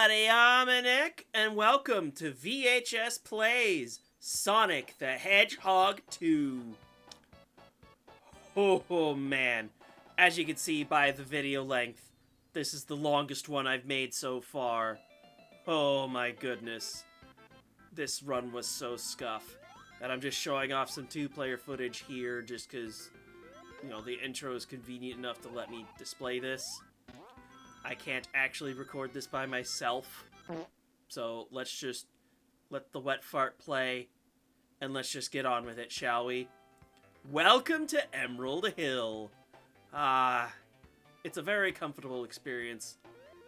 everybody, I'm Nick, and welcome to VHS Plays Sonic the Hedgehog 2. Oh man, as you can see by the video length, this is the longest one I've made so far. Oh my goodness. This run was so scuff that I'm just showing off some two-player footage here just because, the intro is convenient enough to let me display this. I can't actually record this by myself, so let's just let the wet fart play, and let's just get on with it, shall we? Welcome to Emerald Hill. It's a very comfortable experience.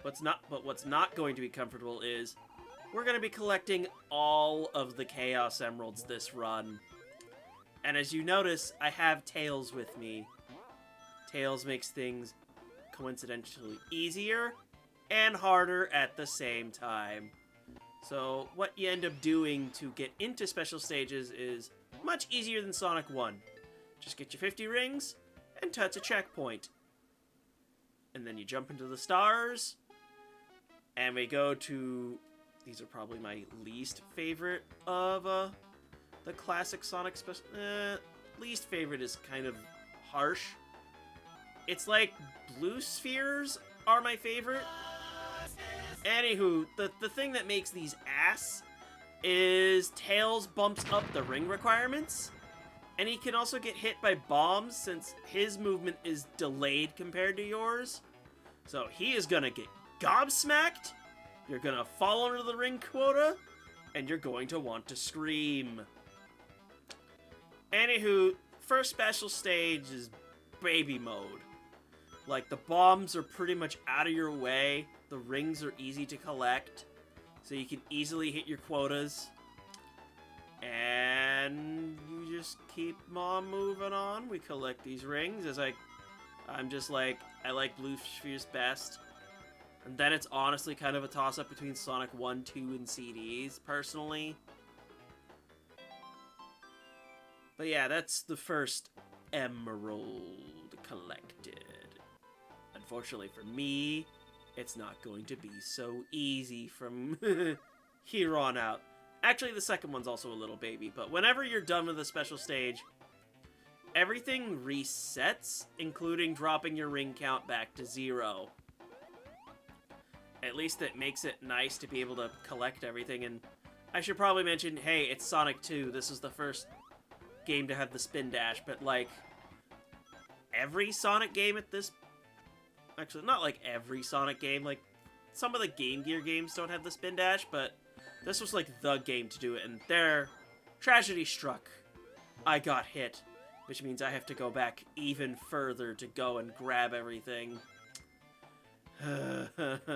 What's not going to be comfortable is we're going to be collecting all of the Chaos Emeralds this run. And as you notice, I have Tails with me. Tails makes things coincidentally easier and harder at the same time. So what you end up doing to get into special stages is much easier than Sonic 1. Just get your 50 rings and touch a checkpoint. And then you jump into the stars, and we go to... These are probably my least favorite of the classic Sonic special... least favorite is kind of harsh. It's like blue spheres are my favorite. Anywho, the thing that makes these ass is Tails bumps up the ring requirements. And he can also get hit by bombs since his movement is delayed compared to yours. So he is gonna get gobsmacked, you're gonna fall under the ring quota, and you're going to want to scream. Anywho, first special stage is baby mode. Like, the bombs are pretty much out of your way, the rings are easy to collect, so you can easily hit your quotas. And you just keep on moving on. We collect these rings as I'm just like, I like blue spheres best. And then it's honestly kind of a toss-up between Sonic 1, 2, and CDs, personally. But yeah, that's the first emerald collected. Unfortunately for me, it's not going to be so easy from here on out. Actually, the second one's also a little baby, but whenever you're done with a special stage, everything resets, including dropping your ring count back to 0. At least it makes it nice to be able to collect everything, and I should probably mention, hey, it's Sonic 2, this is the first game to have the spin dash, but like, every Sonic game at this... Actually, not like every Sonic game, like, some of the Game Gear games don't have the spin dash, but this was like the game to do it, and there, tragedy struck. I got hit, which means I have to go back even further to go and grab everything. The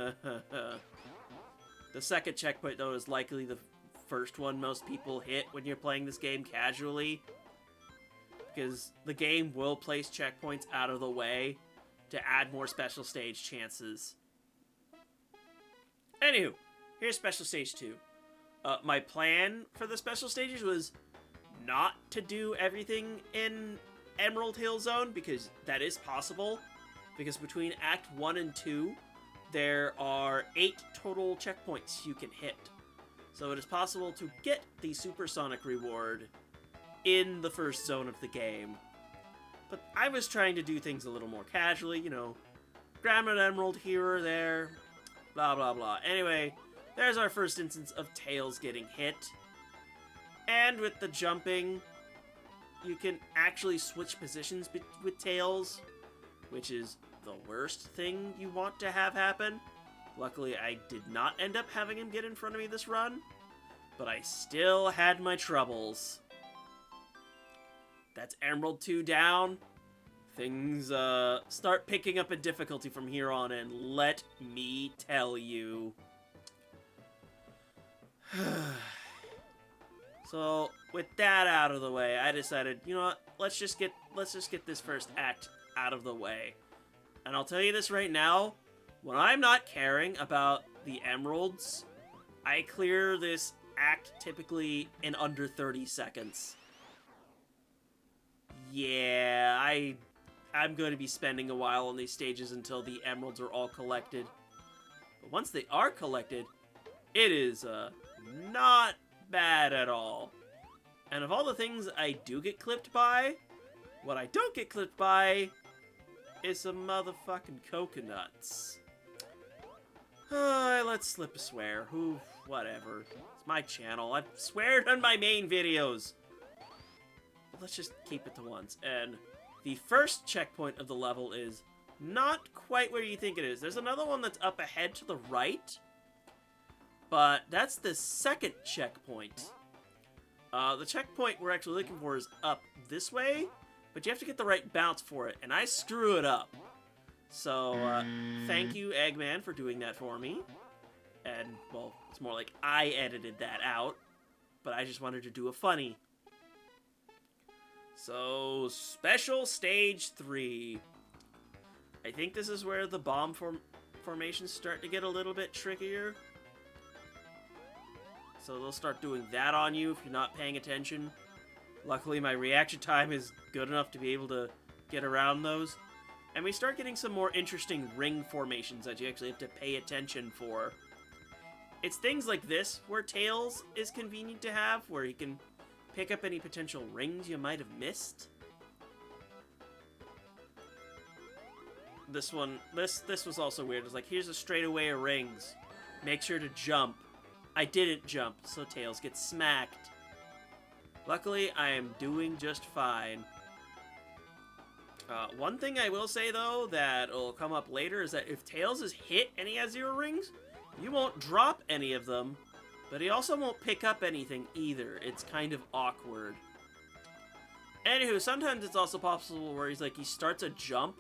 second checkpoint, though, is likely the first one most people hit when you're playing this game casually, because the game will place checkpoints out of the way to add more special stage chances. Anywho, here's special stage 2. My plan for the special stages was not to do everything in Emerald Hill Zone, because that is possible, because between Act 1 and 2, there are 8 total checkpoints you can hit. So it is possible to get the Supersonic reward in the first zone of the game. But I was trying to do things a little more casually, grab an emerald here or there, blah blah blah. Anyway, there's our first instance of Tails getting hit. And with the jumping, you can actually switch positions with Tails, which is the worst thing you want to have happen. Luckily, I did not end up having him get in front of me this run, but I still had my troubles. That's Emerald 2 down. Things start picking up in difficulty from here on in, let me tell you. So, with that out of the way, I decided, you know what, let's just get this first act out of the way. And I'll tell you this right now, when I'm not caring about the emeralds, I clear this act typically in under 30 seconds. Yeah, I'm going to be spending a while on these stages until the emeralds are all collected. But once they are collected, it is not bad at all. And of all the things I do get clipped by, what I don't get clipped by is some motherfucking coconuts. Let's slip a swear. Whatever. It's my channel. I've sweared on my main videos. But let's just keep it to once. And the first checkpoint of the level is not quite where you think it is. There's another one that's up ahead to the right. But that's the second checkpoint. The checkpoint we're actually looking for is up this way. But you have to get the right bounce for it. And I screw it up. So, thank you, Eggman, for doing that for me. And, well, it's more like I edited that out. But I just wanted to do a funny. So, Special Stage 3. I think this is where the bomb formations start to get a little bit trickier. So they'll start doing that on you if you're not paying attention. Luckily, my reaction time is good enough to be able to get around those. And we start getting some more interesting ring formations that you actually have to pay attention for. It's things like this where Tails is convenient to have, where you can pick up any potential rings you might have missed. This was also weird. It's like, here's a straightaway of rings. Make sure to jump. I didn't jump, so Tails gets smacked. Luckily, I am doing just fine. One thing I will say, though, that will come up later is that if Tails is hit and he has 0 rings, you won't drop any of them, but he also won't pick up anything either. It's kind of awkward. Anywho, sometimes it's also possible where he starts a jump,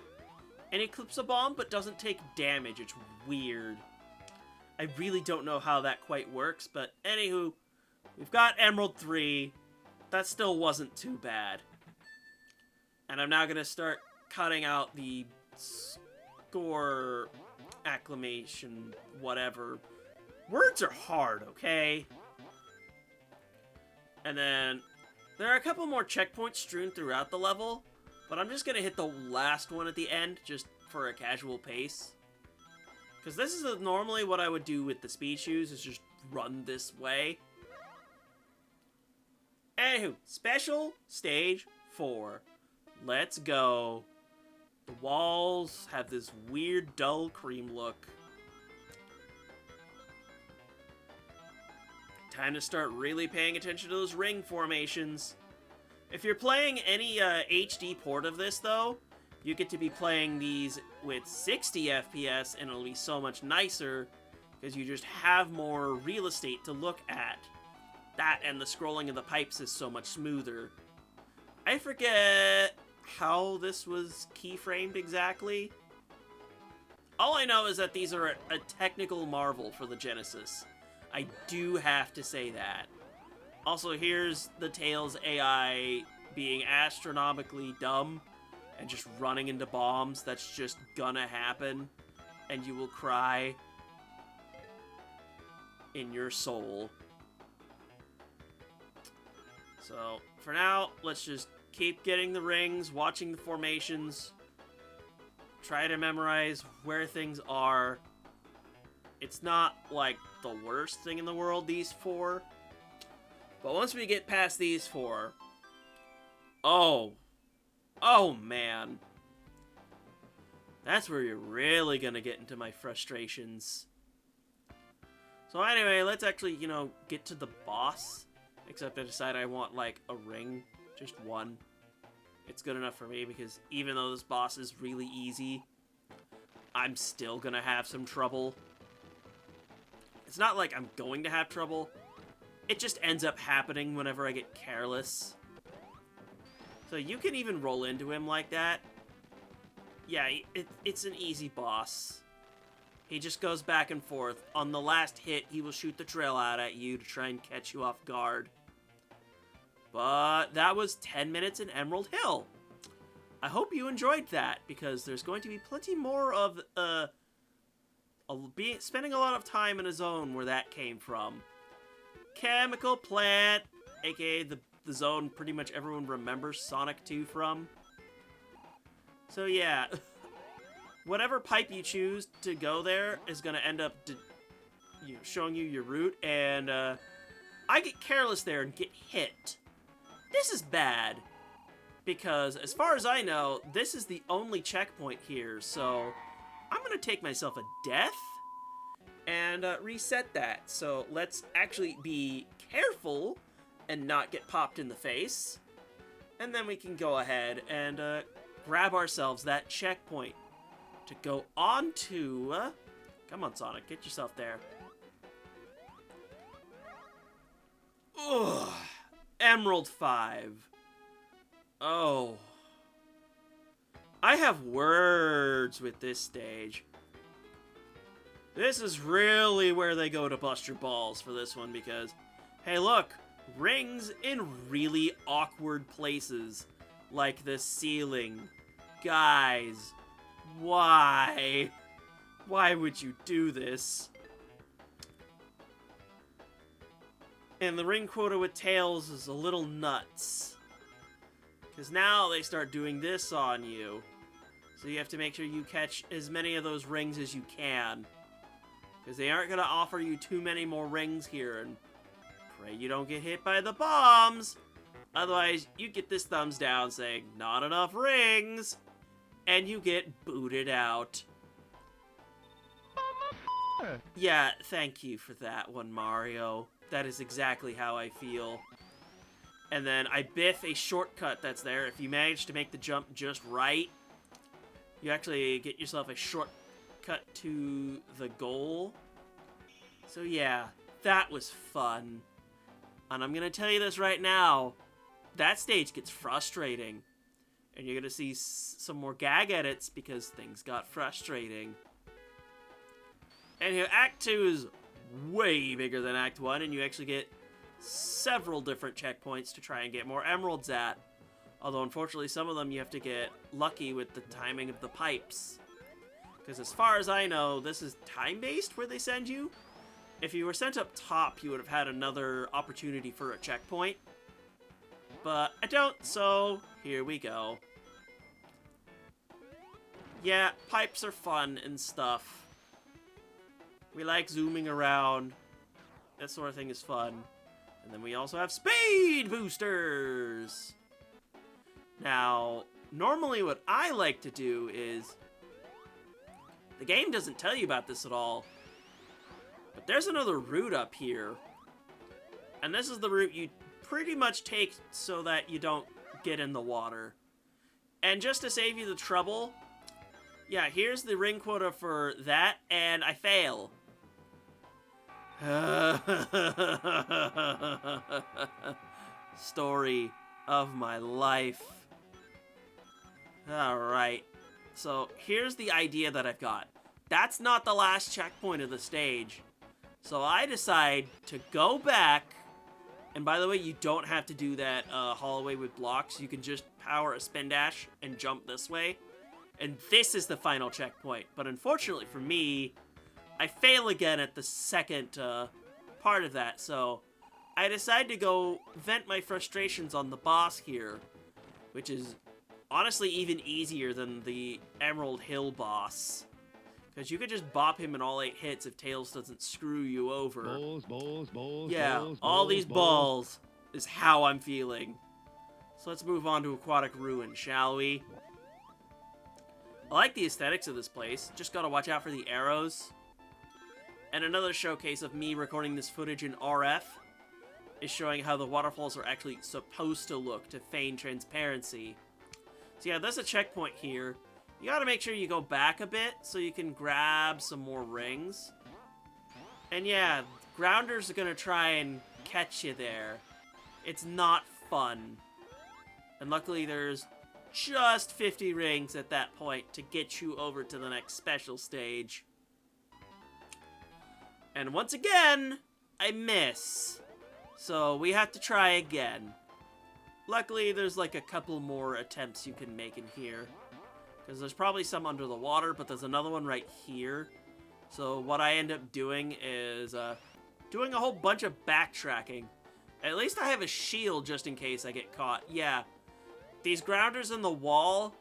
and he clips a bomb, but doesn't take damage. It's weird. I really don't know how that quite works, but anywho, we've got Emerald 3. That still wasn't too bad. And I'm now going to start cutting out the score acclamation, whatever. Words are hard, okay? And then there are a couple more checkpoints strewn throughout the level, but I'm just going to hit the last one at the end, just for a casual pace. Because this is normally what I would do with the speed shoes, is just run this way. Anywho, Special Stage 4. Let's go. The walls have this weird, dull cream look. Time to start really paying attention to those ring formations. If you're playing any HD port of this, though, you get to be playing these with 60 FPS, and it'll be so much nicer, because you just have more real estate to look at. That and the scrolling of the pipes is so much smoother. I forget how this was keyframed exactly. All I know is that these are a technical marvel for the Genesis. I do have to say that. Also, here's the Tails AI being astronomically dumb and just running into bombs. That's just gonna happen, and you will cry in your soul. So, for now, let's just keep getting the rings, watching the formations, try to memorize where things are. It's not, like, the worst thing in the world, these 4. But once we get past these 4... Oh, man. That's where you're really gonna get into my frustrations. So anyway, let's actually, get to the boss. Except I decide I want, like, a ring. Just one. It's good enough for me, because even though this boss is really easy, I'm still gonna have some trouble. It's not like I'm going to have trouble. It just ends up happening whenever I get careless. So you can even roll into him like that. Yeah, it's an easy boss. He just goes back and forth. On the last hit, he will shoot the trail out at you to try and catch you off guard. But that was 10 minutes in Emerald Hill. I hope you enjoyed that, because there's going to be plenty more of spending a lot of time in a zone where that came from. Chemical Plant, aka the zone pretty much everyone remembers Sonic 2 from. So yeah, whatever pipe you choose to go there is going to end up showing you your route, and I get careless there and get hit. This is bad, because as far as I know, this is the only checkpoint here, so I'm going to take myself a death and reset that. So let's actually be careful and not get popped in the face, and then we can go ahead and grab ourselves that checkpoint to go on to... come on, Sonic, get yourself there. Ugh. Emerald 5. Oh. I have words with this stage. This is really where they go to bust your balls for this one, because, hey look, rings in really awkward places, like the ceiling. Guys, why? Why would you do this? And the ring quota with Tails is a little nuts, because now they start doing this on you. So you have to make sure you catch as many of those rings as you can, because they aren't going to offer you too many more rings here, and pray you don't get hit by the bombs. Otherwise, you get this thumbs down saying, not enough rings, and you get booted out. Yeah, thank you for that one, Mario. That is exactly how I feel. And then I biff a shortcut that's there. If you manage to make the jump just right, you actually get yourself a shortcut to the goal. So yeah, that was fun. And I'm gonna tell you this right now, that stage gets frustrating. And you're gonna see some more gag edits because things got frustrating. And here, Act 2 is way bigger than Act 1, and you actually get several different checkpoints to try and get more emeralds at. Although, unfortunately, some of them you have to get lucky with the timing of the pipes. Because as far as I know, this is time-based where they send you. If you were sent up top, you would have had another opportunity for a checkpoint. But I don't, so here we go. Yeah, pipes are fun and stuff. We like zooming around. That sort of thing is fun. And then we also have speed boosters. Now, normally what I like to do is... the game doesn't tell you about this at all. But there's another route up here. And this is the route you pretty much take so that you don't get in the water. And just to save you the trouble... yeah, here's the ring quota for that, and I fail. Story of my life. Alright, so here's the idea that I've got. That's not the last checkpoint of the stage. So I decide to go back, and by the way, you don't have to do that hallway with blocks. You can just power a spin dash and jump this way. And this is the final checkpoint. But unfortunately for me, I fail again at the second part of that, so I decide to go vent my frustrations on the boss here, which is honestly even easier than the Emerald Hill boss, because you could just bop him in all 8 hits if Tails doesn't screw you over. Balls, yeah, all these balls is how I'm feeling. So let's move on to Aquatic Ruin, shall we? I like the aesthetics of this place, just gotta watch out for the arrows. And another showcase of me recording this footage in RF is showing how the waterfalls are actually supposed to look to feign transparency. So yeah, there's a checkpoint here. You gotta make sure you go back a bit so you can grab some more rings. And yeah, grounders are gonna try and catch you there. It's not fun. And luckily there's just 50 rings at that point to get you over to the next special stage. And once again, I miss. So we have to try again. Luckily, there's like a couple more attempts you can make in here. Because there's probably some under the water, but there's another one right here. So what I end up doing is doing a whole bunch of backtracking. At least I have a shield just in case I get caught. Yeah, these grounders in the wall,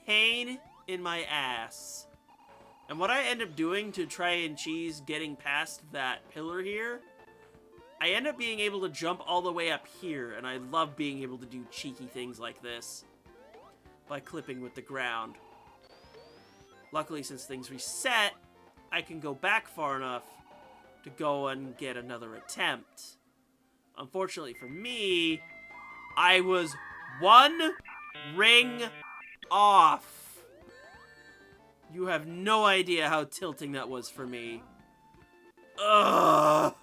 pain in my ass. And what I end up doing to try and cheese getting past that pillar here, I end up being able to jump all the way up here, and I love being able to do cheeky things like this by clipping with the ground. Luckily, since things reset, I can go back far enough to go and get another attempt. Unfortunately for me, I was one ring off. You have no idea how tilting that was for me. Ugh.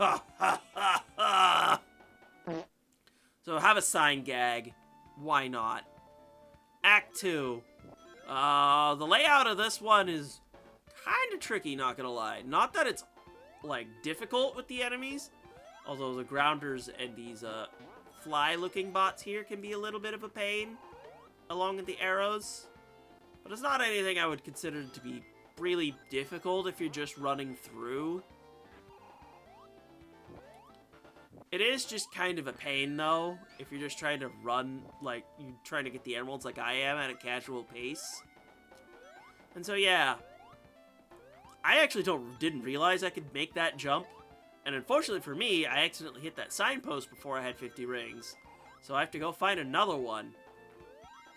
So have a sign gag. Why not? Act 2. The layout of this one is kind of tricky, not gonna lie. Not that it's, like, difficult with the enemies, although the grounders and these, fly-looking bots here can be a little bit of a pain, along with the arrows. But it's not anything I would consider to be really difficult if you're just running through. It is just kind of a pain, though, if you're just trying to run, like, you're trying to get the emeralds like I am at a casual pace. And so, yeah. I actually didn't realize I could make that jump. And unfortunately for me, I accidentally hit that signpost before I had 50 rings. So I have to go find another one.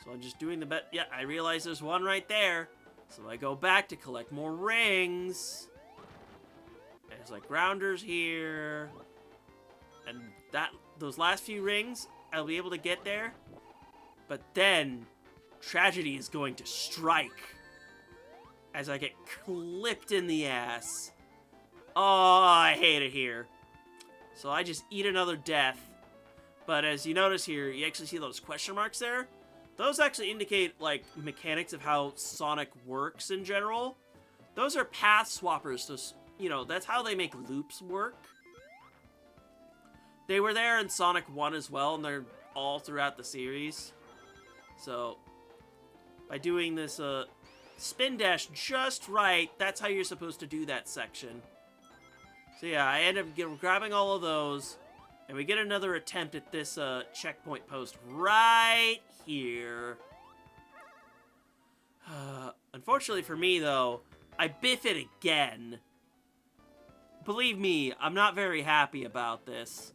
So I'm just doing the bet. Yeah, I realize there's one right there. So I go back to collect more rings. There's like grounders here. And those last few rings, I'll be able to get there. But then, tragedy is going to strike. As I get clipped in the ass. Oh, I hate it here. So I just eat another death. But as you notice here, you actually see those question marks there? Those actually indicate, like, mechanics of how Sonic works in general. Those are path swappers, so, you know, that's how they make loops work. They were there in Sonic 1 as well, and they're all throughout the series. So, by doing this, spin dash just right, that's how you're supposed to do that section. So yeah, I end up grabbing all of those, and we get another attempt at this checkpoint post right here. Unfortunately for me, though, I biff it again. Believe me, I'm not very happy about this.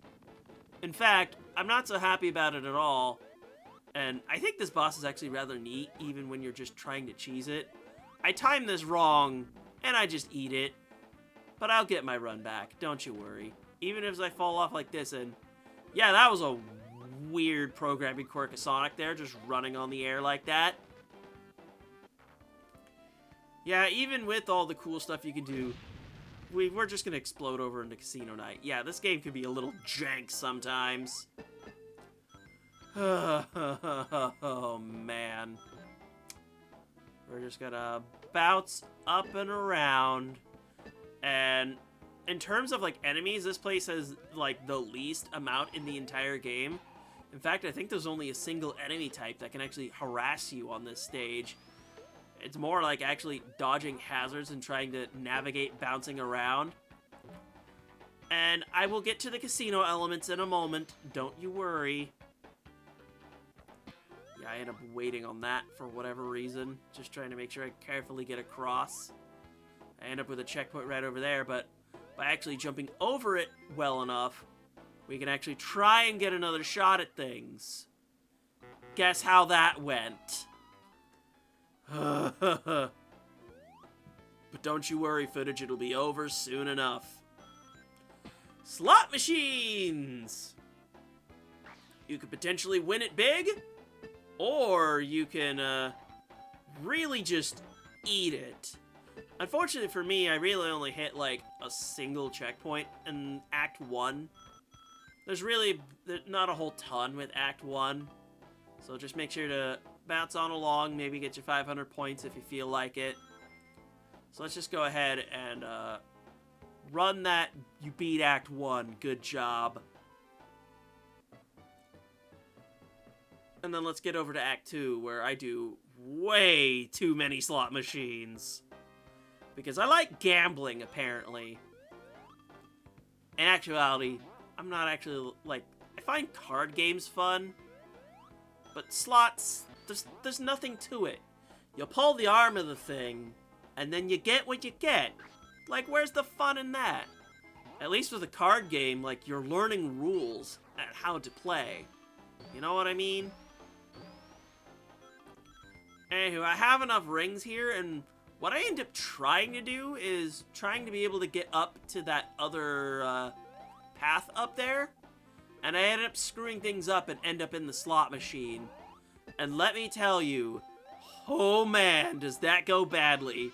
In fact, I'm not so happy about it at all. And I think this boss is actually rather neat, even when you're just trying to cheese it. I timed this wrong, and I just eat it. But I'll get my run back, don't you worry. Even if I fall off like this, and yeah, that was a weird programming quirk of Sonic there, just running on the air like that. Yeah, even with all the cool stuff you can do, we're just gonna explode over into Casino Night. Yeah, this game can be a little jank sometimes. Oh, man. We're just gonna bounce up and around. And in terms of, like, enemies, this place has, like, the least amount in the entire game. In fact, I think there's only a single enemy type that can actually harass you on this stage. It's more like actually dodging hazards and trying to navigate bouncing around. And I will get to the casino elements in a moment. Don't you worry. Yeah, I end up waiting on that for whatever reason. Just trying to make sure I carefully get across. I end up with a checkpoint right over there, but by actually jumping over it well enough, we can actually try and get another shot at things. Guess how that went. But don't you worry, footage, it'll be over soon enough. Slot machines! You could potentially win it big, or you can really just eat it. Unfortunately for me, I really only hit like a single checkpoint in Act 1. There's really not a whole ton with Act 1, so just make sure to bounce on along, maybe get your 500 points if you feel like it. So let's just go ahead and run that. You beat Act 1. Good job. And then let's get over to Act 2, where I do way too many slot machines. Because I like gambling, apparently. In actuality, I'm not actually, like, I find card games fun. But slots, there's nothing to it. You pull the arm of the thing, and then you get what you get. Like, where's the fun in that? At least with a card game, like, you're learning rules at how to play. You know what I mean? Anywho, I have enough rings here, and what I end up trying to do is trying to be able to get up to that other path up there. And I end up screwing things up and end up in the slot machine. And let me tell you, oh man, does that go badly.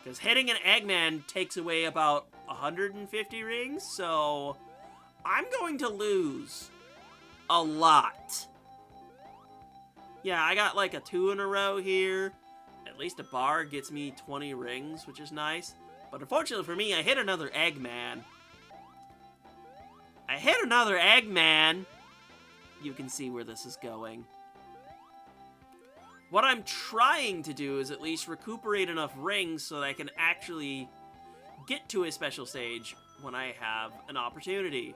Because hitting an Eggman takes away about 150 rings, so I'm going to lose a lot. Yeah, I got like a 2 in a row here. At least a bar gets me 20 rings, which is nice. But unfortunately for me, I hit another Eggman. I hit another Eggman! You can see where this is going. What I'm trying to do is at least recuperate enough rings so that I can actually get to a special stage when I have an opportunity.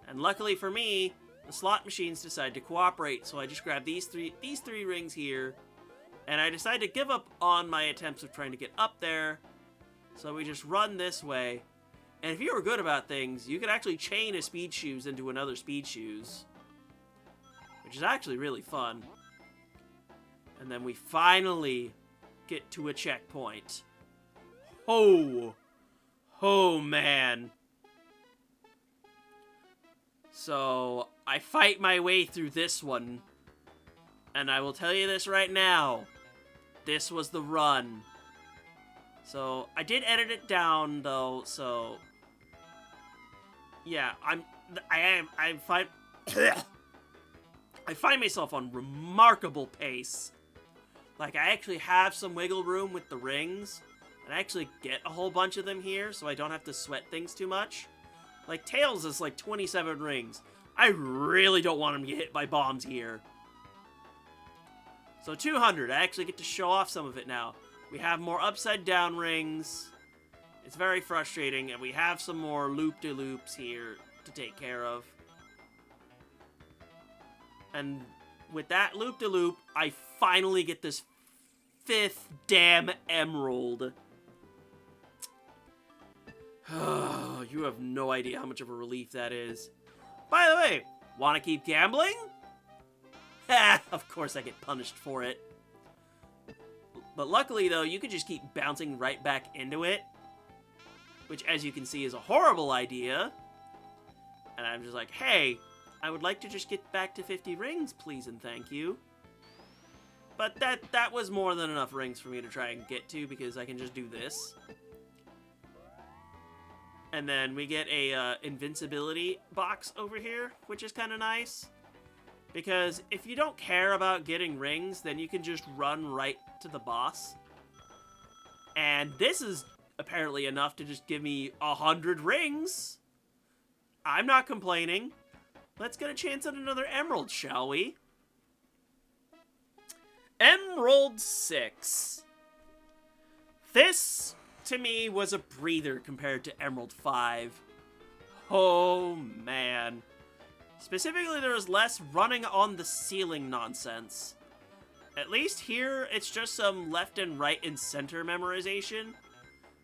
And luckily for me, the slot machines decide to cooperate, so I just grab these three rings here, and I decide to give up on my attempts of trying to get up there, so we just run this way. And if you were good about things, you could actually chain a Speed Shoes into another Speed Shoes, which is actually really fun. And then we finally get to a checkpoint. Oh man. So, I fight my way through this one, and I will tell you this right now, this was the run. So, I did edit it down, though, so... Yeah, I find myself on remarkable pace. Like, I actually have some wiggle room with the rings, and I actually get a whole bunch of them here, so I don't have to sweat things too much. Like, Tails is like 27 rings. I really don't want him to get hit by bombs here. So 200, I actually get to show off some of it now. We have more upside down rings. It's very frustrating, and we have some more loop-de-loops here to take care of. And with that loop-de-loop, I finally get this 5th damn emerald. You have no idea how much of a relief that is. By the way, want to keep gambling? Ha! Of course I get punished for it. But luckily, though, you can just keep bouncing right back into it, which, as you can see, is a horrible idea. And I'm just like, hey, I would like to just get back to 50 rings, please and thank you. But that was more than enough rings for me to try and get to, because I can just do this. And then we get a invincibility box over here, which is kind of nice. Because if you don't care about getting rings, then you can just run right to the boss. And this is apparently enough to just give me 100 rings. I'm not complaining. Let's get a chance at another emerald, shall we? Emerald 6. This, to me, was a breather compared to Emerald 5. Oh, man. Specifically, there was less running on the ceiling nonsense. At least here, it's just some left and right and center memorization,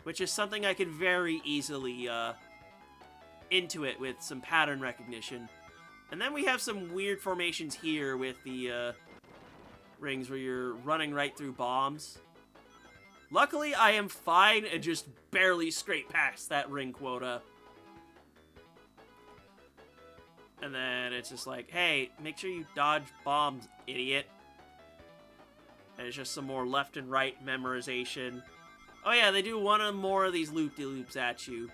which is something I could very easily intuit with some pattern recognition. And then we have some weird formations here with the rings where you're running right through bombs. Luckily, I am fine and just barely scrape past that ring quota. And then it's just like, hey, make sure you dodge bombs, idiot. And it's just some more left and right memorization. Oh yeah, they do one or more of these loop-de-loops at you.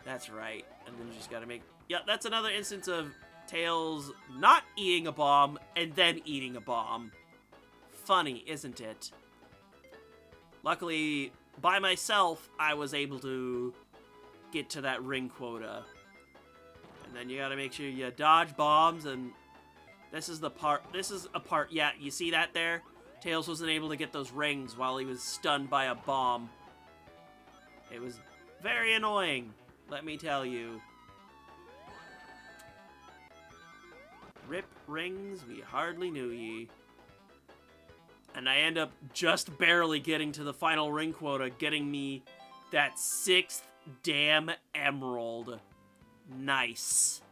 That's right. And then you just gotta make... Yeah, that's another instance of Tails not eating a bomb and then eating a bomb. Funny, isn't it? Luckily, by myself, I was able to get to that ring quota. And then you gotta make sure you dodge bombs, and this is a part, yeah, you see that there? Tails wasn't able to get those rings while he was stunned by a bomb. It was very annoying, let me tell you. Rip rings, we hardly knew ye. And I end up just barely getting to the final ring quota, getting me that 6th damn emerald. Nice.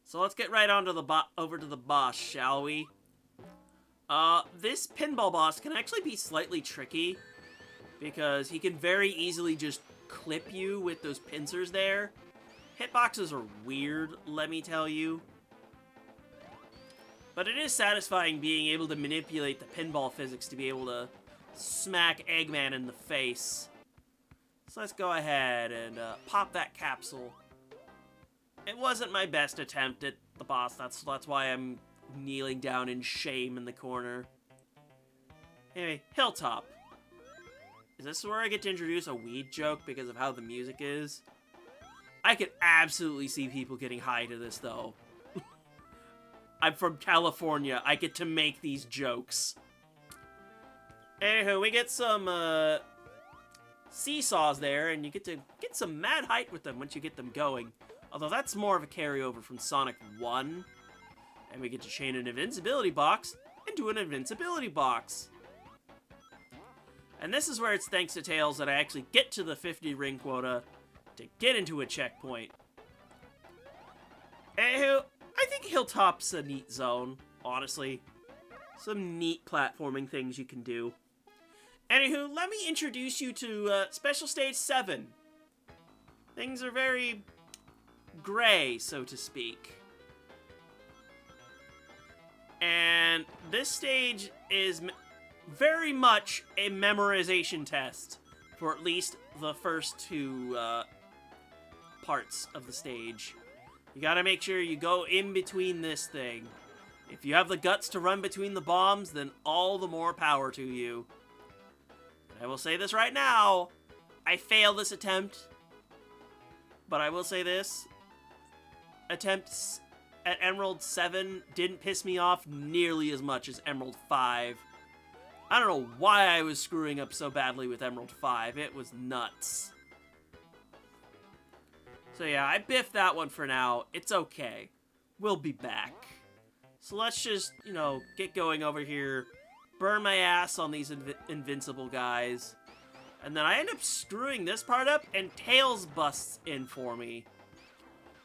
So let's get right on to the over to the boss, shall we? This pinball boss can actually be slightly tricky because he can very easily just clip you with those pincers there. Hitboxes are weird, let me tell you. But it is satisfying being able to manipulate the pinball physics to be able to smack Eggman in the face. So let's go ahead and pop that capsule. It wasn't my best attempt at the boss, that's why I'm kneeling down in shame in the corner. Anyway, Hilltop. Is this where I get to introduce a weed joke because of how the music is? I could absolutely see people getting high to this, though. I'm from California. I get to make these jokes. Anywho, we get some seesaws there, and you get to get some mad height with them once you get them going. Although that's more of a carryover from Sonic 1. And we get to chain an invincibility box into an invincibility box. And this is where it's thanks to Tails that I actually get to the 50 ring quota to get into a checkpoint. Anywho, I think Hilltop's a neat zone, honestly. Some neat platforming things you can do. Anywho, let me introduce you to Special Stage 7. Things are very gray, so to speak. And this stage is very much a memorization test for at least the first 2 parts of the stage. You gotta make sure you go in between this thing. If you have the guts to run between the bombs, then all the more power to you. And I will say this right now, I failed this attempt, but I will say this, attempts at Emerald 7 didn't piss me off nearly as much as Emerald 5. I don't know why I was screwing up so badly with Emerald 5. It was nuts. So yeah, I biffed that one for now. It's okay. We'll be back. So let's just, you know, get going over here. Burn my ass on these invincible guys. And then I end up screwing this part up, and Tails busts in for me.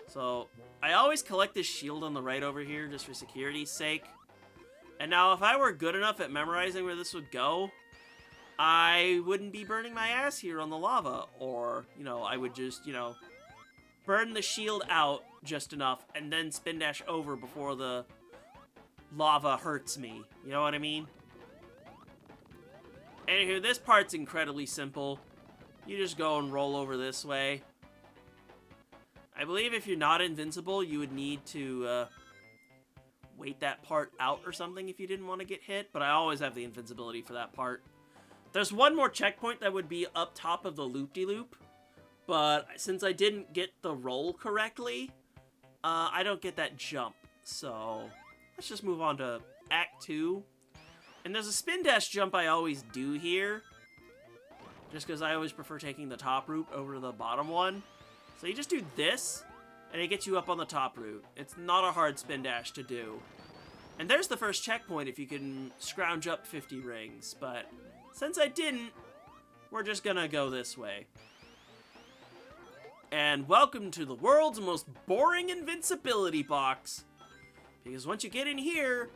So, I always collect this shield on the right over here, just for security's sake. And now, if I were good enough at memorizing where this would go, I wouldn't be burning my ass here on the lava. Or, you know, I would just, you know, burn the shield out just enough, and then spin dash over before the lava hurts me. You know what I mean? Anywho, this part's incredibly simple. You just go and roll over this way. I believe if you're not invincible, you would need to wait that part out or something if you didn't want to get hit, but I always have the invincibility for that part. There's one more checkpoint that would be up top of the loop-de-loop, but since I didn't get the roll correctly, I don't get that jump. So let's just move on to Act 2. And there's a spin dash jump I always do here, just because I always prefer taking the top route over the bottom one. So you just do this, and it gets you up on the top route. It's not a hard spin dash to do. And there's the first checkpoint if you can scrounge up 50 rings, but since I didn't, we're just gonna go this way. And welcome to the world's most boring invincibility box. Because once you get in here,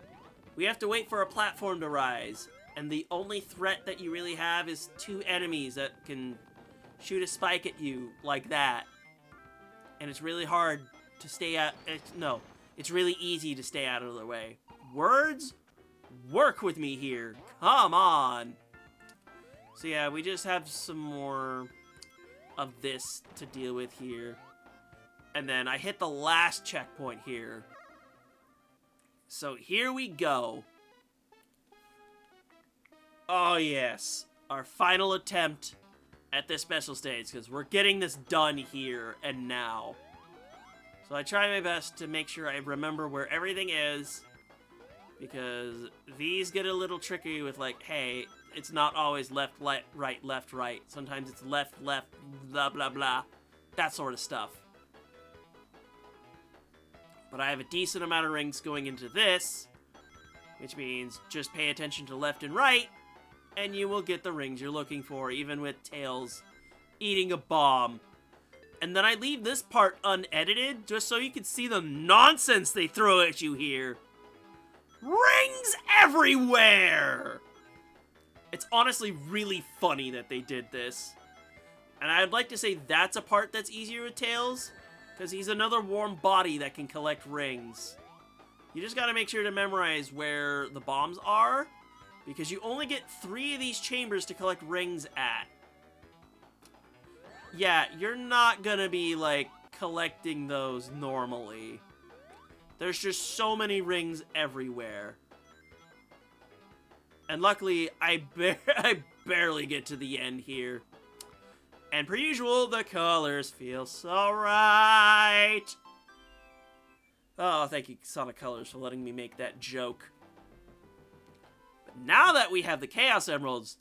we have to wait for a platform to rise. And the only threat that you really have is 2 enemies that can shoot a spike at you like that. And it's really hard to stay out. It's really easy to stay out of their way. Words? Work with me here. Come on. So yeah, we just have some more of this to deal with here. And then I hit the last checkpoint here. So here we go. Oh yes, our final attempt at this special stage, because we're getting this done here and now. So I try my best to make sure I remember where everything is, because these get a little tricky with like, hey, it's not always left, right, left, right. Sometimes it's left, left, blah, blah, blah. That sort of stuff. But I have a decent amount of rings going into this, which means just pay attention to left and right, and you will get the rings you're looking for, even with Tails eating a bomb. And then I leave this part unedited, just so you can see the nonsense they throw at you here. Rings everywhere! It's honestly really funny that they did this. And I'd like to say that's a part that's easier with Tails, because he's another warm body that can collect rings. You just gotta make sure to memorize where the bombs are, because you only get 3 of these chambers to collect rings at. Yeah, you're not gonna be, like, collecting those normally. There's just so many rings everywhere. And luckily, I barely get to the end here. And per usual, the colors feel so right. Oh, thank you, Sonic Colors, for letting me make that joke. But now that we have the Chaos Emeralds,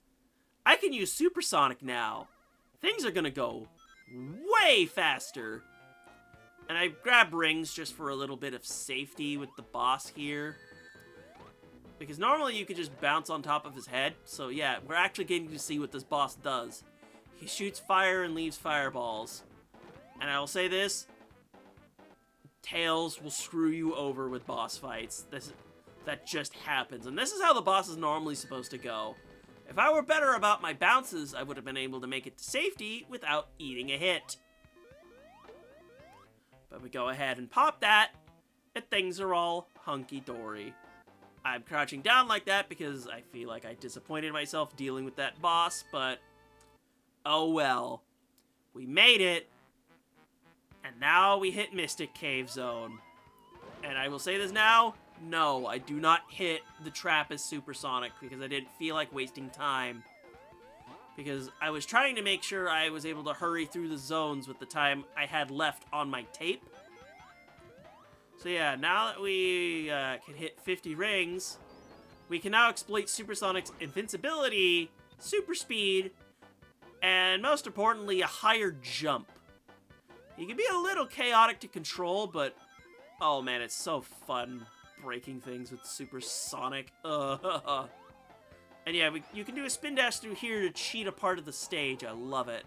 I can use Supersonic now. Things are gonna go way faster. And I grab rings just for a little bit of safety with the boss here. Because normally you could just bounce on top of his head. So yeah, we're actually getting to see what this boss does. He shoots fire and leaves fireballs. And I will say this, Tails will screw you over with boss fights. That just happens. And this is how the boss is normally supposed to go. If I were better about my bounces, I would have been able to make it to safety without eating a hit. But we go ahead and pop that, and things are all hunky-dory. I'm crouching down like that because I feel like I disappointed myself dealing with that boss, but oh well. We made it, and now we hit Mystic Cave Zone. And I will say this now, no, I do not hit the trap as Supersonic because I didn't feel like wasting time. Because I was trying to make sure I was able to hurry through the zones with the time I had left on my tape. So yeah, now that we can hit 50 rings, we can now exploit Supersonic's invincibility, super speed, and most importantly, a higher jump. He can be a little chaotic to control, but oh man, it's so fun breaking things with Supersonic. And yeah, you can do a spin dash through here to cheat a part of the stage. I love it.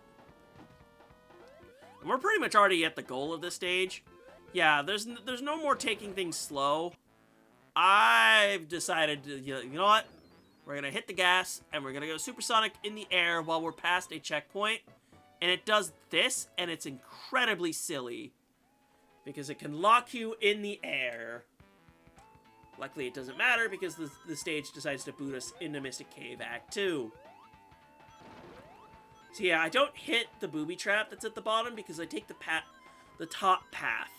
And we're pretty much already at the goal of this stage. Yeah, there's no more taking things slow. I've decided to, you know what? We're going to hit the gas, and we're going to go Supersonic in the air while we're past a checkpoint. And it does this, and it's incredibly silly. Because it can lock you in the air. Luckily, it doesn't matter because the stage decides to boot us into Mystic Cave Act 2. So yeah, I don't hit the booby trap that's at the bottom because I take the top path.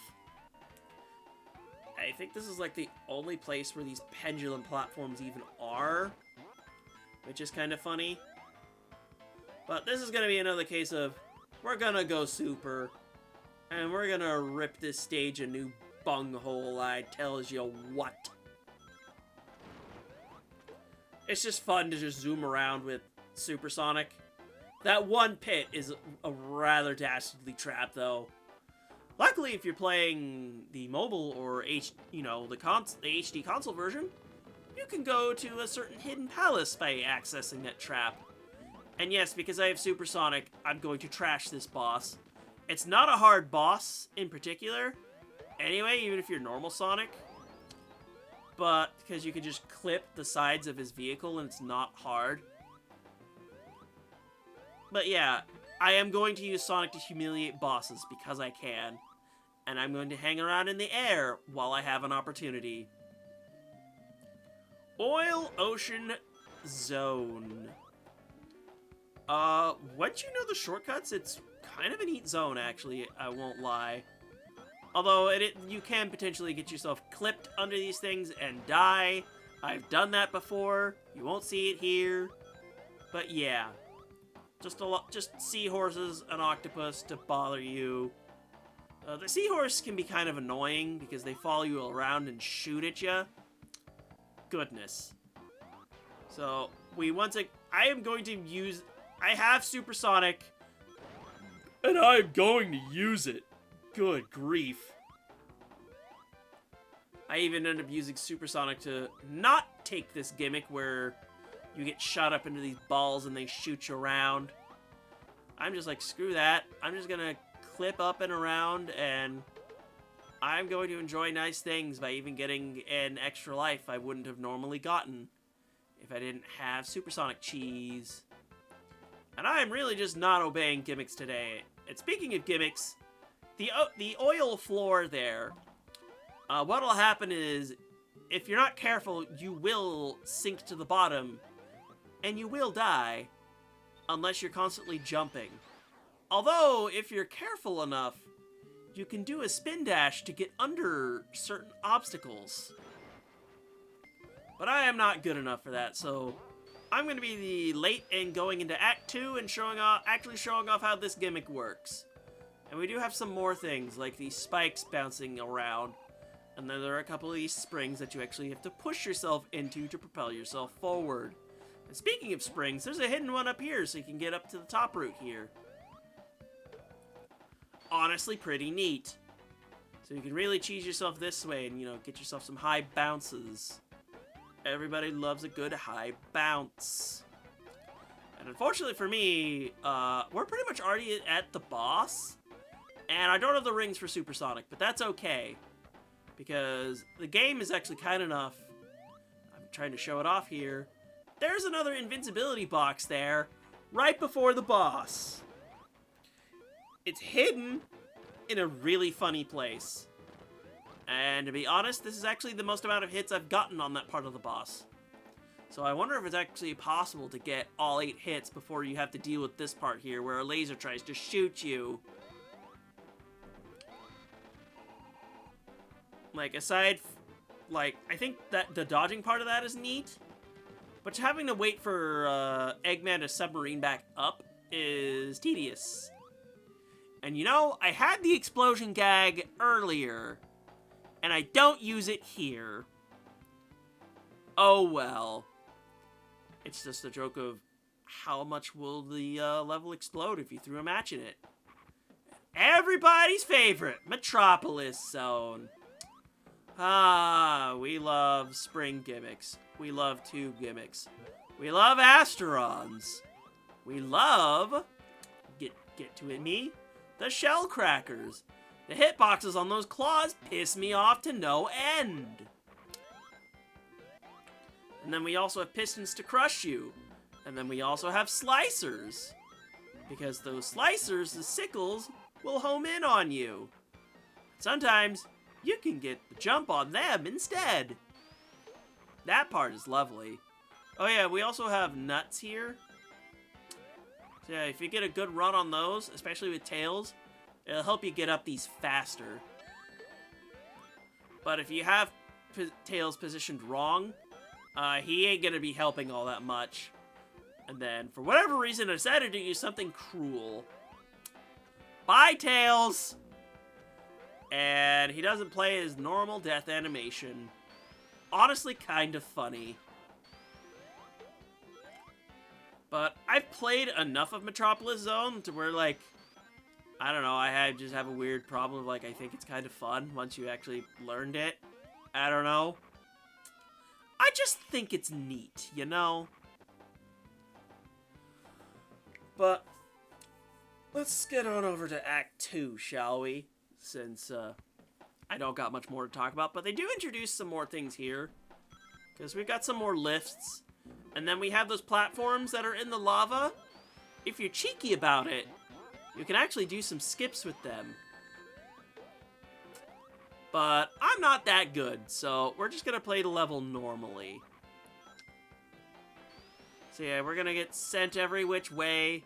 I think this is like the only place where these pendulum platforms even are, which is kind of funny. But this is going to be another case of, we're going to go super, and we're going to rip this stage a new bunghole, I tells you what. It's just fun to just zoom around with Supersonic. That one pit is a rather dastardly trap, though. Luckily, if you're playing the mobile or the HD console version, you can go to a certain hidden palace by accessing that trap. And yes, because I have Supersonic, I'm going to trash this boss. It's not a hard boss in particular, anyway, even if you're normal Sonic. But because you can just clip the sides of his vehicle and it's not hard. But yeah, I am going to use Sonic to humiliate bosses because I can. And I'm going to hang around in the air while I have an opportunity. Oil Ocean Zone. Once you know the shortcuts, it's kind of a neat zone, actually, I won't lie. Although, you can potentially get yourself clipped under these things and die. I've done that before. You won't see it here. But yeah. Just seahorses, an octopus to bother you. The seahorse can be kind of annoying because they follow you around and shoot at you. Goodness. So, I am going to use... I have Supersonic, and I'm going to use it. Good grief. I even ended up using Supersonic to not take this gimmick where you get shot up into these balls and they shoot you around. I'm just like, screw that. I'm just gonna clip up and around, and I'm going to enjoy nice things by even getting an extra life I wouldn't have normally gotten if I didn't have Supersonic cheese. And I am really just not obeying gimmicks today. And speaking of gimmicks, the oil floor there, what'll happen is, if you're not careful, you will sink to the bottom, and you will die, unless you're constantly jumping. Although, if you're careful enough, you can do a spin dash to get under certain obstacles. But I am not good enough for that, so I'm going to be the late in going into Act 2 and actually showing off how this gimmick works. And we do have some more things, like these spikes bouncing around. And then there are a couple of these springs that you actually have to push yourself into to propel yourself forward. And speaking of springs, there's a hidden one up here, so you can get up to the top route here. Honestly, pretty neat. So you can really cheese yourself this way and, you know, get yourself some high bounces. Everybody loves a good high bounce. And unfortunately for me, we're pretty much already at the boss. And I don't have the rings for Supersonic, but that's okay. Because the game is actually kind enough. I'm trying to show it off here. There's another invincibility box there, right before the boss. It's hidden in a really funny place. And to be honest, this is actually the most amount of hits I've gotten on that part of the boss. So I wonder if it's actually possible to get all 8 hits before you have to deal with this part here, where a laser tries to shoot you. Like, I think that the dodging part of that is neat. But having to wait for Eggman to submarine back up is tedious. And you know, I had the explosion gag earlier, and I don't use it here. Oh well. It's just a joke of how much will the level explode if you threw a match in it. Everybody's favorite, Metropolis Zone. Ah, we love spring gimmicks. We love tube gimmicks. We love Asterons. We love, get to it me, the shell crackers. The hitboxes on those claws piss me off to no end. And then we also have pistons to crush you. And then we also have slicers. Because those slicers, the sickles, will home in on you. Sometimes you can get the jump on them instead. That part is lovely. Oh yeah, we also have nuts here. So yeah, if you get a good run on those, especially with tails, it'll help you get up these faster. But if you have tails positioned wrong, he ain't gonna be helping all that much. And then, for whatever reason, I decided to use something cruel. Bye, Tails! And he doesn't play his normal death animation. Honestly, kind of funny. But I've played enough of Metropolis Zone to where, like, I don't know, I just have a weird problem of, like, I think it's kind of fun once you actually learned it. I don't know. I just think it's neat, you know? But let's get on over to Act 2, shall we? Since I don't got much more to talk about, but they do introduce some more things here. Because we've got some more lifts. And then we have those platforms that are in the lava. If you're cheeky about it, you can actually do some skips with them. But I'm not that good, so we're just going to play the level normally. So yeah, we're going to get sent every which way.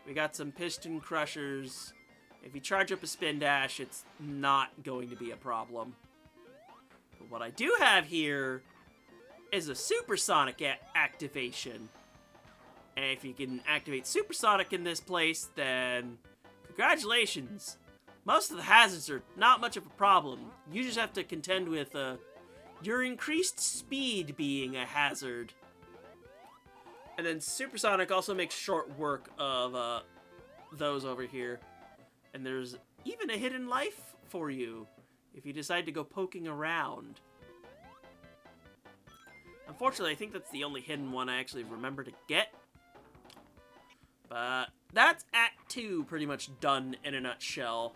We got some piston crushers. If you charge up a spin dash, it's not going to be a problem. But what I do have here is a supersonic activation. And if you can activate supersonic in this place, then congratulations. Most of the hazards are not much of a problem. You just have to contend with your increased speed being a hazard. And then supersonic also makes short work of those over here. And there's even a hidden life for you if you decide to go poking around. Unfortunately, I think that's the only hidden one I actually remember to get. But that's Act 2 pretty much done in a nutshell.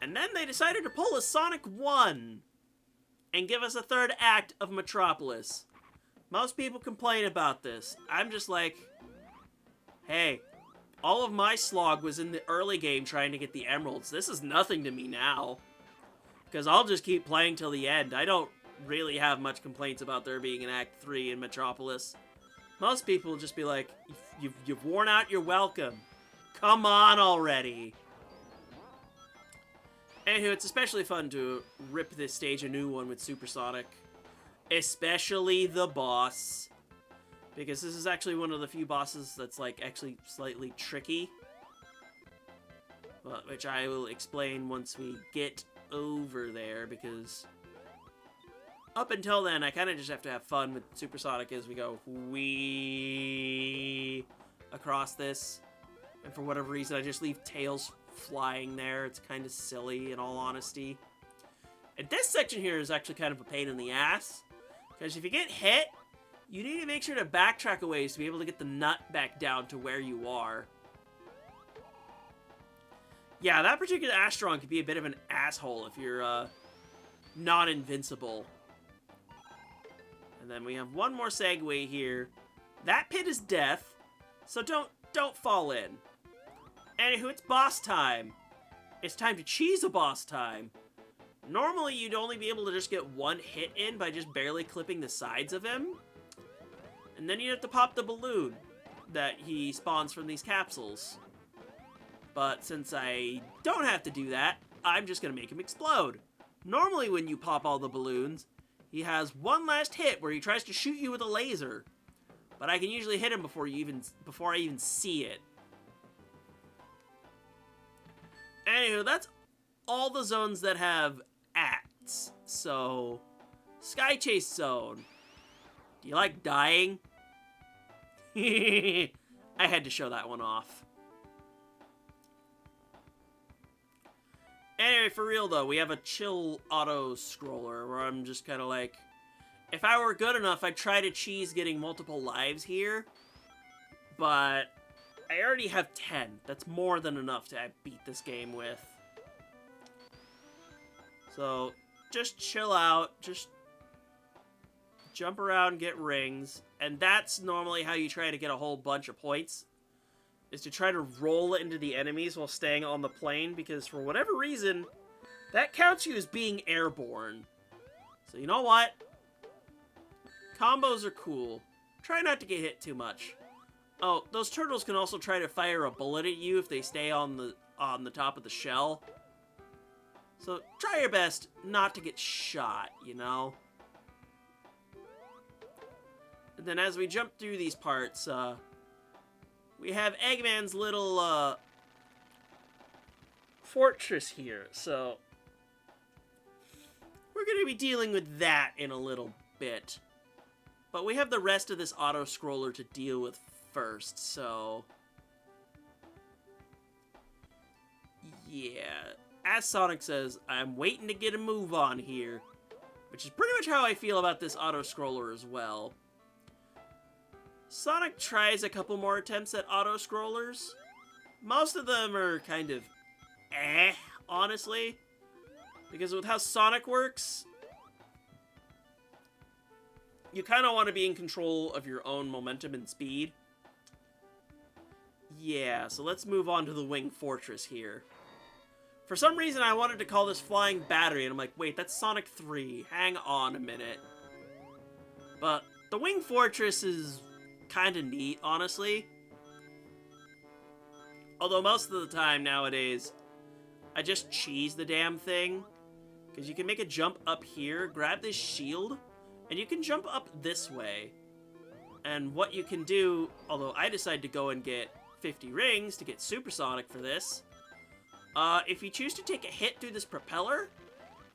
And then they decided to pull a Sonic 1 and give us a third act of Metropolis. Most people complain about this. I'm just like, hey, all of my slog was in the early game trying to get the emeralds. This is nothing to me now. Because I'll just keep playing till the end. I don't really have much complaints about there being an Act 3 in Metropolis. Most people will just be like, you've worn out your welcome. Come on already. Anywho, it's especially fun to rip this stage a new one with Supersonic. Especially the boss. Because this is actually one of the few bosses that's like actually slightly tricky. But, which I will explain once we get over there, because up until then I kind of just have to have fun with Supersonic as we go whee across this. And for whatever reason I just leave tails flying there. It's kind of silly in all honesty. And this section here is actually kind of a pain in the ass, because if you get hit, you need to make sure to backtrack a ways to be able to get the nut back down to where you are. Yeah, that particular Astron could be a bit of an asshole if you're not invincible. And then we have one more segue here. That pit is death, so don't fall in. Anywho, it's boss time. It's time to cheese a boss time. Normally, you'd only be able to just get one hit in by just barely clipping the sides of him. And then you have to pop the balloon that he spawns from these capsules. But since I don't have to do that, I'm just going to make him explode. Normally when you pop all the balloons, he has one last hit where he tries to shoot you with a laser. But I can usually hit him before I even see it. Anywho, that's all the zones that have acts. So, Sky Chase Zone. Do you like dying? I had to show that one off. Anyway, for real though, we have a chill auto-scroller where I'm just kind of like, if I were good enough, I'd try to cheese getting multiple lives here. But I already have 10. That's more than enough to beat this game with. So, just chill out, just jump around, get rings, and that's normally how you try to get a whole bunch of points, is to try to roll into the enemies while staying on the plane, because for whatever reason, that counts you as being airborne. So you know what? Combos are cool. Try not to get hit too much. Oh, those turtles can also try to fire a bullet at you if they stay on the top of the shell. So try your best not to get shot, you know? And then as we jump through these parts, we have Eggman's little fortress here, so we're going to be dealing with that in a little bit. But we have the rest of this auto-scroller to deal with first, so yeah. As Sonic says, I'm waiting to get a move on here, which is pretty much how I feel about this auto-scroller as well. Sonic tries a couple more attempts at auto-scrollers. Most of them are kind of honestly. Because with how Sonic works, you kind of want to be in control of your own momentum and speed. Yeah, so let's move on to the Wing Fortress here. For some reason, I wanted to call this Flying Battery, and I'm like, wait, that's Sonic 3. Hang on a minute. But the Wing Fortress is kind of neat, honestly. Although most of the time nowadays, I just cheese the damn thing. Because you can make a jump up here, grab this shield, and you can jump up this way. And what you can do, although I decided to go and get 50 rings to get Supersonic for this, if you choose to take a hit through this propeller,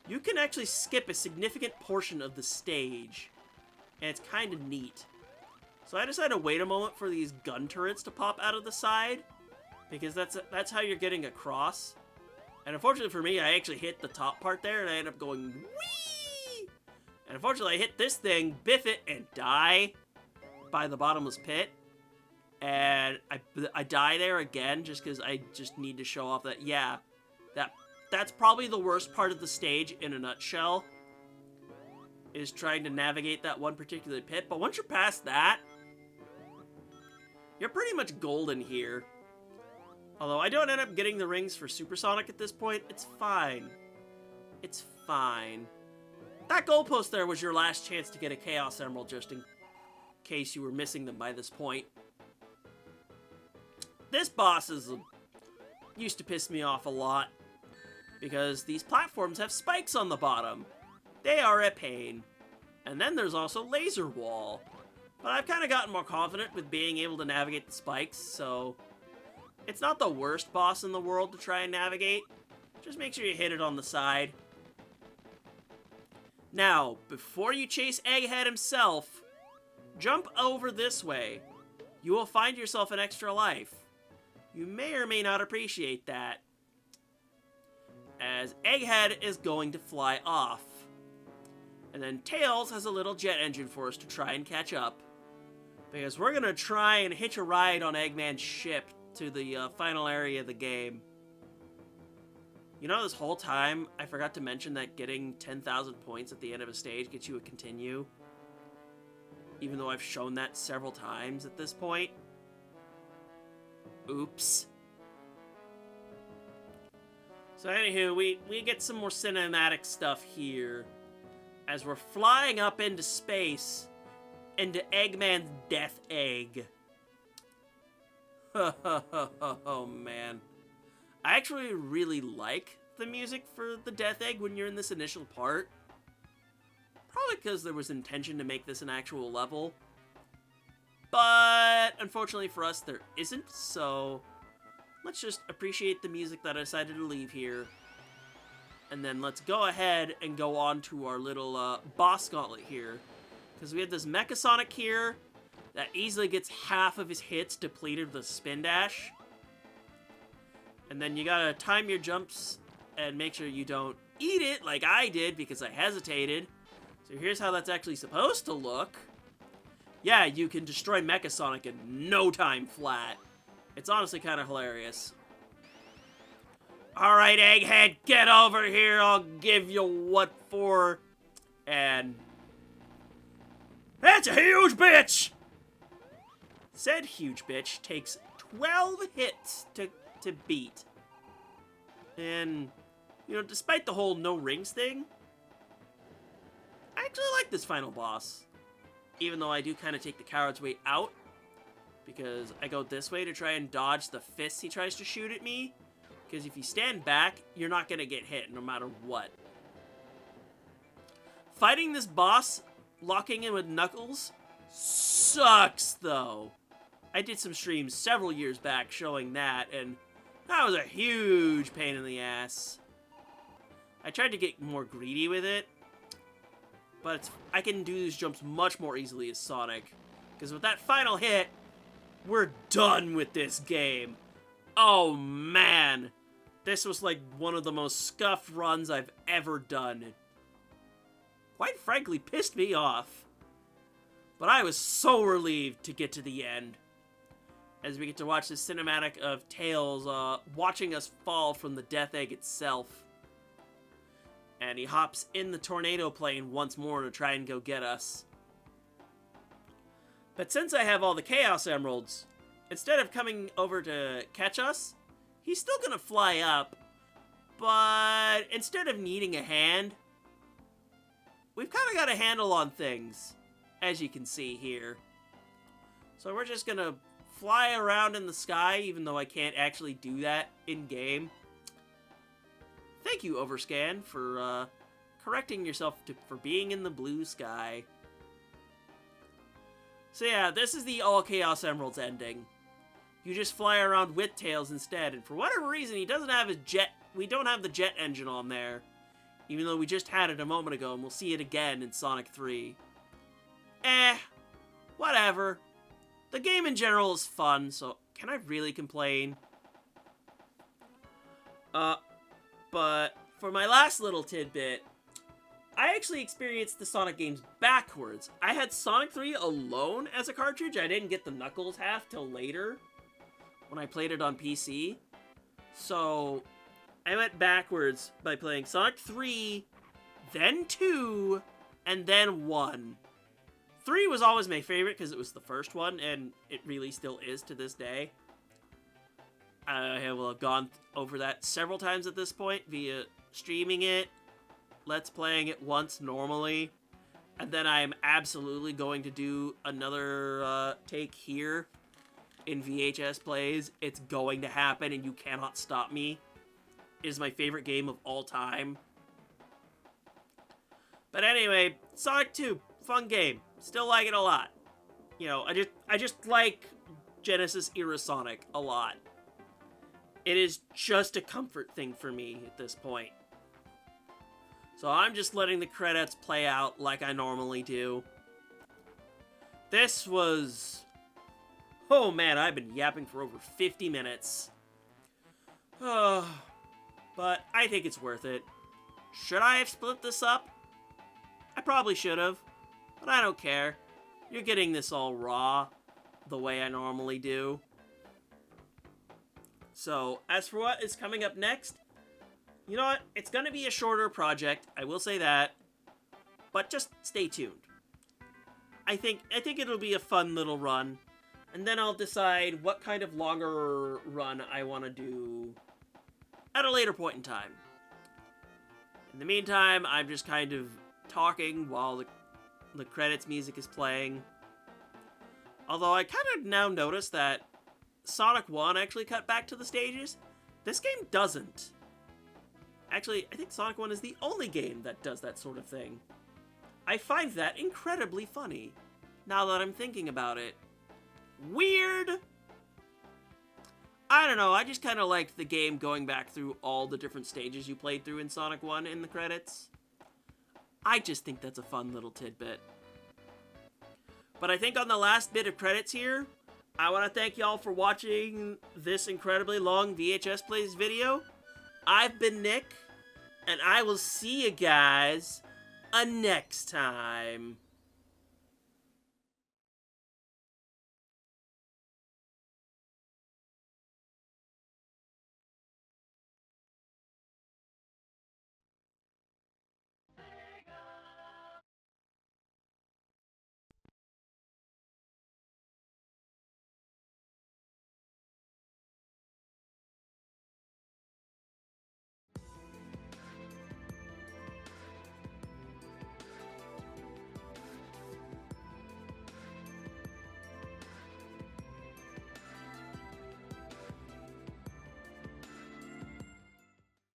you can actually skip a significant portion of the stage. And it's kind of neat. So I decided to wait a moment for these gun turrets to pop out of the side, because that's how you're getting across. And unfortunately for me, I actually hit the top part there, and I ended up going whee! And unfortunately, I hit this thing, biff it, and die by the bottomless pit. And I die there again just because I just need to show off that, yeah, that's probably the worst part of the stage in a nutshell, is trying to navigate that one particular pit. But once you're past that, you're pretty much golden here. Although I don't end up getting the rings for Supersonic at this point, it's fine. It's fine. That goalpost there was your last chance to get a Chaos Emerald, just in case you were missing them by this point. This boss used to piss me off a lot, because these platforms have spikes on the bottom. They are a pain. And then there's also Laser Wall. But I've kind of gotten more confident with being able to navigate the spikes, so it's not the worst boss in the world to try and navigate. Just make sure you hit it on the side. Now, before you chase Egghead himself, jump over this way. You will find yourself an extra life. You may or may not appreciate that, as Egghead is going to fly off. And then Tails has a little jet engine for us to try and catch up, because we're going to try and hitch a ride on Eggman's ship to the final area of the game. You know, this whole time, I forgot to mention that getting 10,000 points at the end of a stage gets you a continue. Even though I've shown that several times at this point. Oops. So anywho, we get some more cinematic stuff here, as we're flying up into space, into Eggman's Death Egg. Oh man. I actually really like the music for the Death Egg when you're in this initial part. Probably because there was intention to make this an actual level. But unfortunately for us, there isn't, so let's just appreciate the music that I decided to leave here. And then let's go ahead and go on to our little boss gauntlet here. Because we have this Mechasonic here that easily gets half of his hits depleted with a spin dash. And then you gotta time your jumps and make sure you don't eat it like I did because I hesitated. So here's how that's actually supposed to look. Yeah, you can destroy Mechasonic in no time flat. It's honestly kind of hilarious. Alright, Egghead, get over here. I'll give you what for. And that's a huge bitch! Said huge bitch takes 12 hits to beat. And, you know, despite the whole no rings thing, I actually like this final boss. Even though I do kind of take the coward's way out, because I go this way to try and dodge the fists he tries to shoot at me. Because if you stand back, you're not going to get hit no matter what. Fighting this boss, locking in with Knuckles, sucks though. I did some streams several years back showing that, and that was a huge pain in the ass. I tried to get more greedy with it, but I can do these jumps much more easily as Sonic. Because with that final hit, we're done with this game. Oh man, this was like one of the most scuffed runs I've ever done. It quite frankly pissed me off. But I was so relieved to get to the end, as we get to watch this cinematic of Tails watching us fall from the Death Egg itself. And he hops in the tornado plane once more to try and go get us. But since I have all the Chaos Emeralds, instead of coming over to catch us, he's still gonna fly up. But instead of needing a hand, we've kind of got a handle on things, as you can see here. So we're just gonna fly around in the sky, even though I can't actually do that in-game. Thank you, Overscan, for correcting yourself for being in the blue sky. So yeah, this is the all Chaos Emeralds ending. You just fly around with Tails instead, and for whatever reason, he doesn't have his jet. We don't have the jet engine on there, even though we just had it a moment ago, and we'll see it again in Sonic 3. Whatever. The game in general is fun, so can I really complain? But for my last little tidbit, I actually experienced the Sonic games backwards. I had Sonic 3 alone as a cartridge. I didn't get the Knuckles half till later when I played it on PC. So I went backwards by playing Sonic 3, then 2, and then 1. 3 was always my favorite because it was the first one, and it really still is to this day. I will have gone over that several times at this point via streaming it, let's playing it once normally, and then I am absolutely going to do another take here in VHS plays. It's going to happen, and you cannot stop me. It is my favorite game of all time. But anyway, Sonic 2, fun game. Still like it a lot. You know, I just like Genesis era Sonic a lot. It is just a comfort thing for me at this point. So I'm just letting the credits play out like I normally do. This was... Oh man, I've been yapping for over 50 minutes. But I think it's worth it. Should I have split this up? I probably should have, but I don't care. You're getting this all raw, the way I normally do. So, as for what is coming up next, you know what? It's going to be a shorter project, I will say that, but just stay tuned. I think it'll be a fun little run, and then I'll decide what kind of longer run I want to do at a later point in time. In the meantime, I'm just kind of talking while the credits music is playing. Although I kind of now notice that Sonic 1 actually cut back to the stages. This game doesn't. Actually, I think Sonic 1 is the only game that does that sort of thing. I find that incredibly funny, now that I'm thinking about it. Weird! I don't know, I just kind of liked the game going back through all the different stages you played through in Sonic 1 in the credits. I just think that's a fun little tidbit. But I think on the last bit of credits here, I want to thank y'all for watching this incredibly long VHS Plays video. I've been Nick, and I will see you guys next time.